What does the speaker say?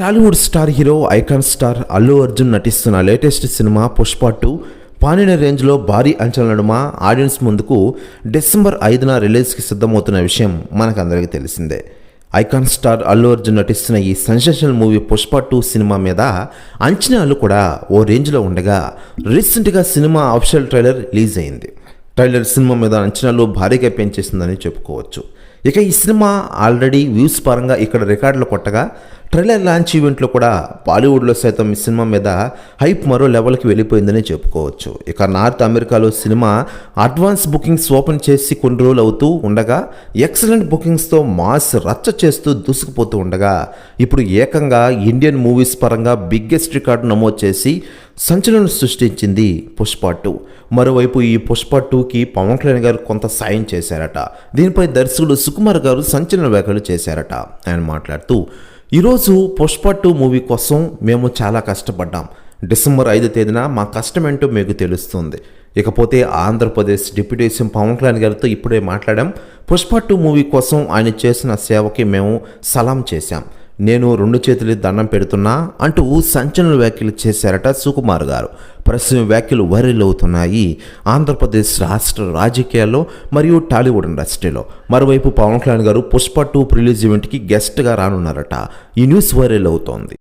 Tollywood star hero icon star Allu Arjun నటిస్తున్న latest cinema Pushpa 2 పానిన రేంజ్లో భారీ అంచనాల నడుమ ఆడియన్స్ ముందుకు డిసెంబర్ 5న రిలీజ్కి సిద్ధమవుతున్న విషయం మనకందరికీ తెలిసిందే. ఐకాన్ స్టార్ అల్లు అర్జున్ నటిస్తున్న ఈ సెన్సేషనల్ మూవీ పుష్ప 2 సినిమా మీద అంచనాలు కూడా ఓ రేంజ్లో ఉండగా రీసెంట్గా సినిమా అఫీషియల్ ట్రైలర్ రిలీజ్ అయింది. ట్రైలర్ సినిమా మీద అంచనాలు భారీగా పెంచేసిందని చెప్పుకోవచ్చు. ఇక ఈ సినిమా ఆల్రెడీ వ్యూస్ పరంగా ఇక్కడ రికార్డులు కొట్టగా ట్రైలర్ లాంచ్ ఈవెంట్లో కూడా బాలీవుడ్లో సైతం ఈ సినిమా మీద హైప్ మరో లెవెల్కి వెళ్ళిపోయిందని చెప్పుకోవచ్చు. ఇక నార్త్ అమెరికాలో సినిమా అడ్వాన్స్ బుకింగ్స్ ఓపెన్ చేసి కొన్ని రోజులు అవుతూ ఉండగా ఎక్సలెంట్ బుకింగ్స్తో మాస్ రచ్చ చేస్తూ దూసుకుపోతూ ఉండగా ఇప్పుడు ఏకంగా ఇండియన్ మూవీస్ పరంగా బిగ్గెస్ట్ రికార్డు నమోదు చేసి సంచలనం సృష్టించింది పుష్ప 2. మరోవైపు ఈ పుష్ప 2కి పవన్ కళ్యాణ్ గారు కొంత సాయం చేశారట. దీనిపై దర్శకుడు సుకుమార్ గారు సంచలన వ్యాఖ్యలు చేశారట. ఆయన మాట్లాడుతూ, ఈరోజు పుష్ప 2 మూవీ కోసం మేము చాలా కష్టపడ్డాం. డిసెంబర్ 5 తేదీన మా కష్టమేంటో మీకు తెలుస్తుంది. ఇకపోతే ఆంధ్రప్రదేశ్ డిప్యూటీ సీఎం పవన్ కళ్యాణ్ గారితో ఇప్పుడే మాట్లాడాం. పుష్ప 2 మూవీ కోసం ఆయన చేసిన సేవకి మేము సలాం చేశాం. నేను 2 చేతులు దండం పెడుతున్నా అంటూ సంచలన వ్యాఖ్యలు చేశారట సుకుమార్ గారు. ప్రస్తుతం వ్యాఖ్యలు వైరల్ అవుతున్నాయి ఆంధ్రప్రదేశ్ రాష్ట్ర రాజకీయాల్లో మరియు టాలీవుడ్ ఇండస్ట్రీలో. మరోవైపు పవన్ కళ్యాణ్ గారు పుష్ప 2 రిలీజ్ ఈవెంట్కి గెస్ట్గా రానున్నారట. ఈ న్యూస్ వైరల్ అవుతోంది.